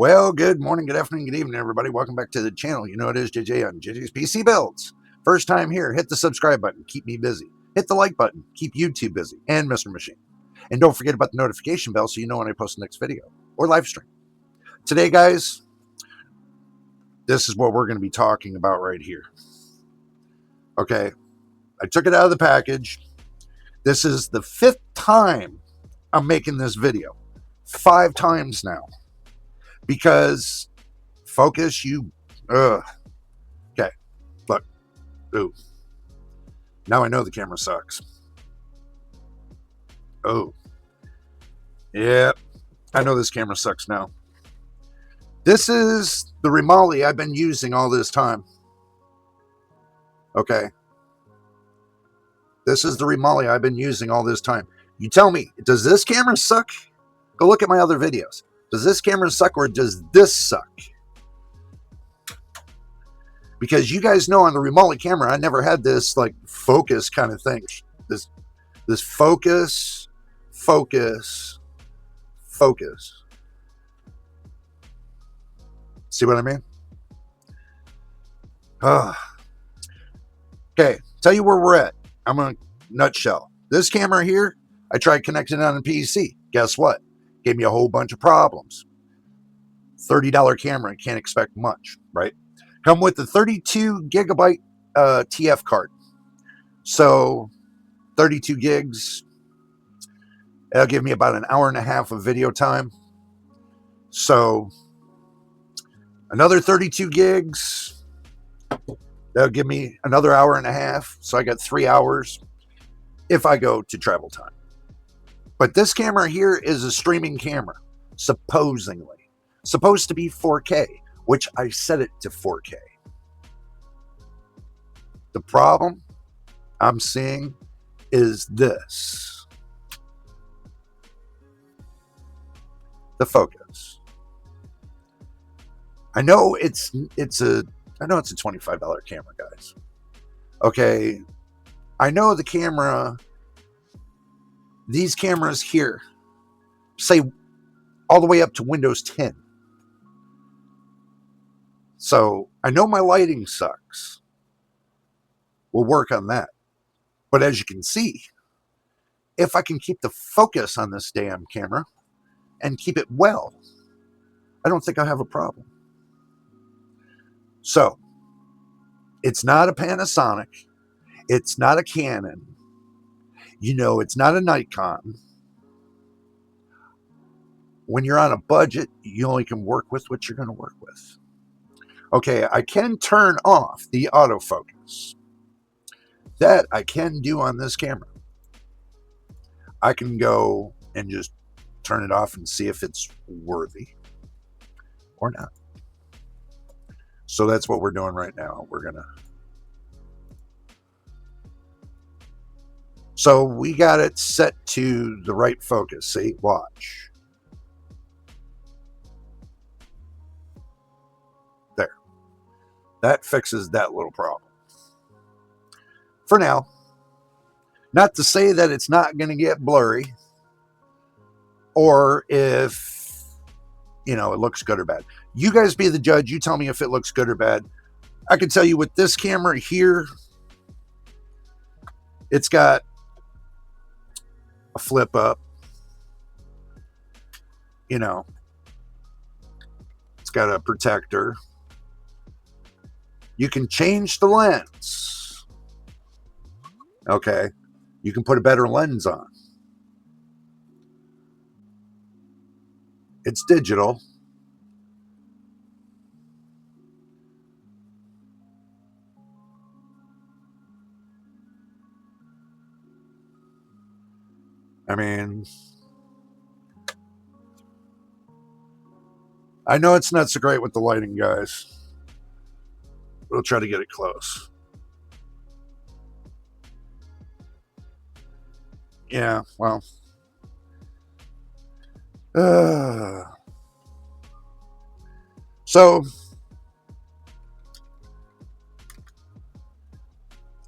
Well, good morning, good afternoon, good evening, everybody. Welcome back to the channel. You know it is JJ on JJ's PC Builds. First time here, hit the subscribe button, keep me busy. Hit the like button, keep YouTube busy, and Mr. Machine. And don't forget about the notification bell so you know when I post the next video or live stream. Today, guys, this is what we're going to be talking about right here. Okay, I took it out of the package. This is the 5th time I'm making this video. 5 times now. Because focus, okay, look, ooh, now I know the camera sucks. Oh, yeah, I know this camera sucks now. This is the Remali I've been using all this time. Okay, this is the Remali I've been using all this time. You tell me, does this camera suck? Go look at my other videos. Does this camera suck or does this suck? Because you guys know on the Remali camera, I never had this like focus kind of thing. This focus. See what I mean? Okay, tell you where we're at. I'm in a nutshell. This camera here, I tried connecting it on a PC. Guess what? Gave me a whole bunch of problems. $30 camera, can't expect much, right? Come with the 32 gigabyte TF card. So 32 gigs, that'll give me about an hour and a half of video time. So another 32 gigs, that'll give me another hour and a half. So I got 3 hours if I go to travel time. But this camera here is a streaming camera, supposedly. Supposed to be 4K, which I set it to 4K. The problem I'm seeing is this. The focus. I know it's a $25 camera, guys. Okay. I know the camera. These cameras here say all the way up to Windows 10. So I know my lighting sucks. We'll work on that. But as you can see, if I can keep the focus on this damn camera and keep it well, I don't think I'll have a problem. So it's not a Panasonic. It's not a Canon. You know, it's not a Nikon. When you're on a budget, you only can work with what you're going to work with. Okay, I can turn off the autofocus. That I can do on this camera. I can go and just turn it off and see if it's worthy or not. So that's what we're doing right now. So we got it set to the right focus. See, watch. There. That fixes that little problem. For now. Not to say that it's not going to get blurry. Or if, you know, it looks good or bad. You guys be the judge. You tell me if it looks good or bad. I can tell you with this camera here, it's got a flip up, you know, it's got a protector. You can change the lens. Okay. You can put a better lens on. It's digital. I mean, I know it's not so great with the lighting, guys. We'll try to get it close. Yeah, well. So,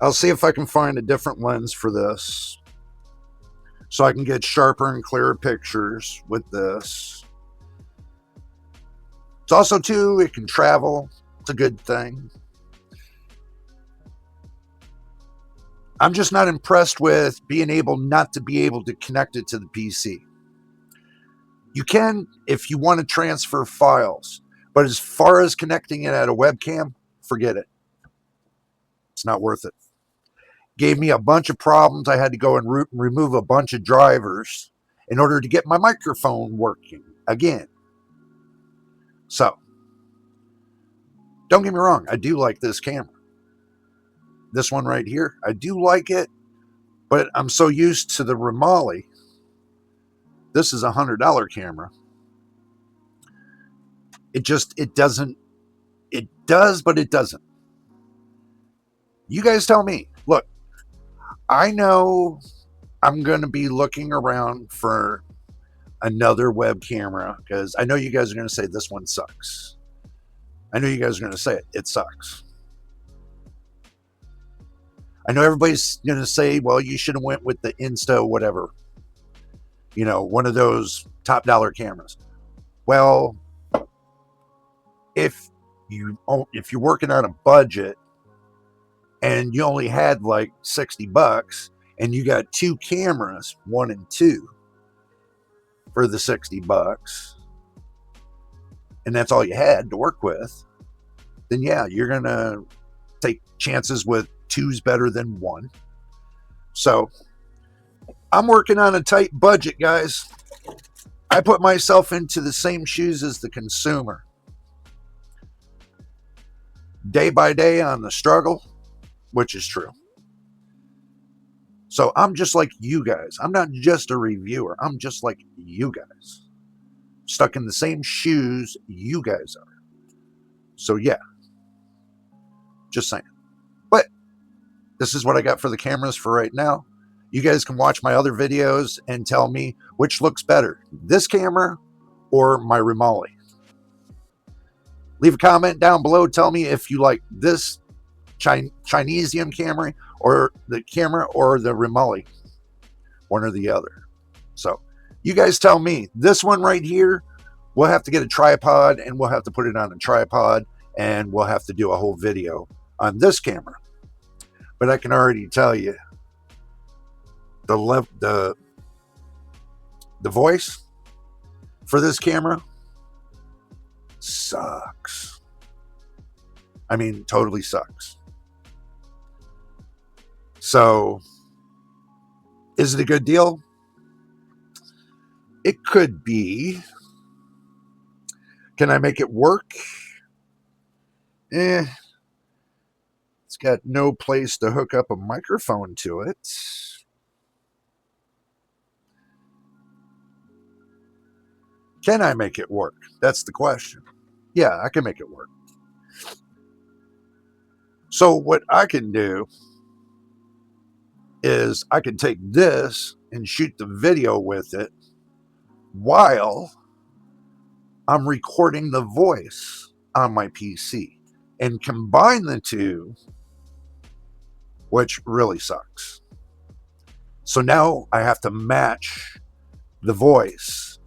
I'll see if I can find a different lens for this. so I can get sharper and clearer pictures with this. It's also, too, it can travel. It's a good thing. I'm just not impressed with being able not to be able to connect it to the PC. You can if you want to transfer files, but as far as connecting it at a webcam, forget it. It's not worth it. Gave me a bunch of problems. I had to go and remove a bunch of drivers in order to get my microphone working again. So, don't get me wrong, I do like this camera. This one right here, I do like it, but I'm so used to the Romali. This is a $100 camera. It doesn't, it does, but it doesn't. You guys tell me. Look, I know I'm going to be looking around for another web camera because I know you guys are going to say this one sucks. I know you guys are going to say it sucks. I know everybody's going to say, well, you should have went with the Insta whatever. You know, one of those top dollar cameras. Well, if you're working on a budget and you only had like $60 and you got two cameras, 1 and 2 for the $60, and that's all you had to work with, then yeah, you're going to take chances with 2's better than 1. So I'm working on a tight budget, guys. I put myself into the same shoes as the consumer. Day by day on the struggle, which is true. So I'm just like you guys. I'm not just a reviewer. I'm just like you guys. Stuck in the same shoes you guys are. So yeah. Just saying. But this is what I got for the cameras for right now. You guys can watch my other videos and tell me which looks better, this camera or my Romali. Leave a comment down below. Tell me if you like this Chinesium camera or the Romali, one or the other. So you guys tell me. This one right here, we'll have to get a tripod and we'll have to put it on a tripod and we'll have to do a whole video on this camera. But I can already tell you the voice for this camera sucks. I mean, totally sucks. So, is it a good deal? It could be. Can I make it work? It's got no place to hook up a microphone to it. Can I make it work? That's the question. Yeah, I can make it work. So what I can do is I can take this and shoot the video with it while I'm recording the voice on my PC and combine the two, which really sucks. So now I have to match the voice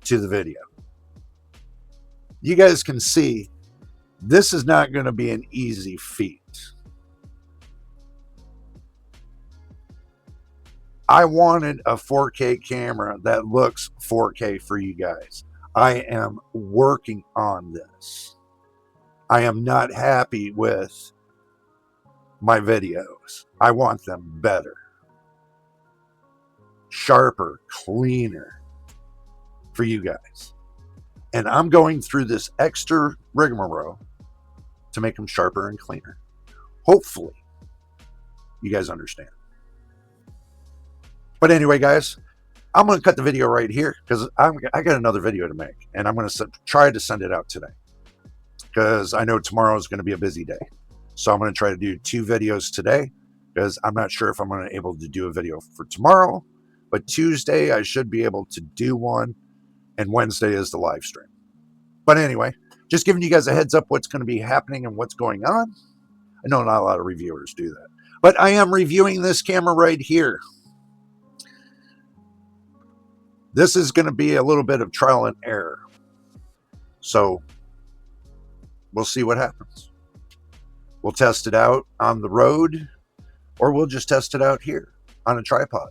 to the video. You guys can see this is not going to be an easy feat. I wanted a 4K camera that looks 4K for you guys. I am working on this. I am not happy with my videos. I want them better, sharper, cleaner for you guys. And I'm going through this extra rigmarole to make them sharper and cleaner. Hopefully, you guys understand. But anyway, guys, I'm going to cut the video right here because I got another video to make. And I'm going to try to send it out today because I know tomorrow is going to be a busy day. So I'm going to try to do 2 videos today because I'm not sure if I'm going to be able to do a video for tomorrow. But Tuesday, I should be able to do one. And Wednesday is the live stream. But anyway, just giving you guys a heads up what's going to be happening and what's going on. I know not a lot of reviewers do that. But I am reviewing this camera right here. This is going to be a little bit of trial and error. So we'll see what happens. We'll test it out on the road, or we'll just test it out here on a tripod.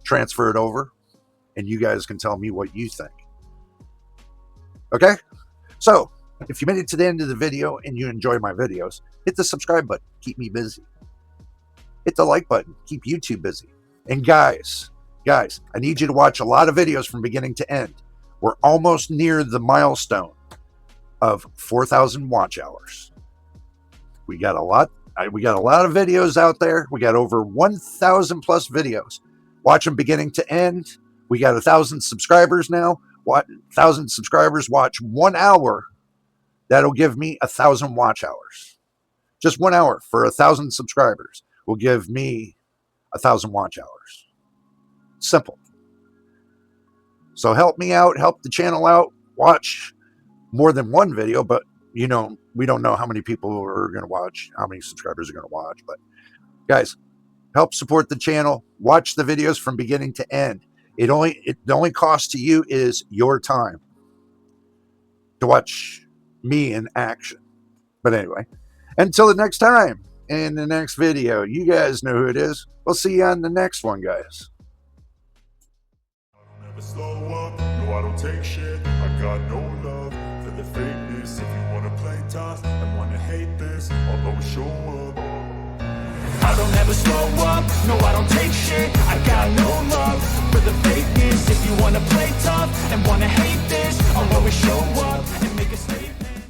Transfer it over, and you guys can tell me what you think. Okay? So, if you made it to the end of the video and you enjoy my videos, hit the subscribe button. Keep me busy. Hit the like button. Keep YouTube busy. And guys, I need you to watch a lot of videos from beginning to end. We're almost near the milestone of 4,000 watch hours. We got a lot of videos out there. We got over 1,000 plus videos. Watch them beginning to end. We got 1,000 subscribers now. 1,000 subscribers watch 1 hour. That'll give me 1,000 watch hours. Just 1 hour for 1,000 subscribers will give me 1,000 watch hours. Simple. So help me out, help the channel out. Watch more than one video, but you know, we don't know how many people are going to watch, how many subscribers are going to watch. But guys, help support the channel. Watch the videos from beginning to end. The only cost to you is your time to watch me in action. But anyway, until the next time, in the next video, you guys know who it is. We'll see you on the next one, guys. I don't ever slow up, no I don't take shit. I got no love for the fakeness. If you wanna play tough and wanna hate this, I'll always show up. I don't ever slow up, no I don't take shit. I got no love for the fakeness. If you wanna play tough and wanna hate this, I'll always show up and make a statement.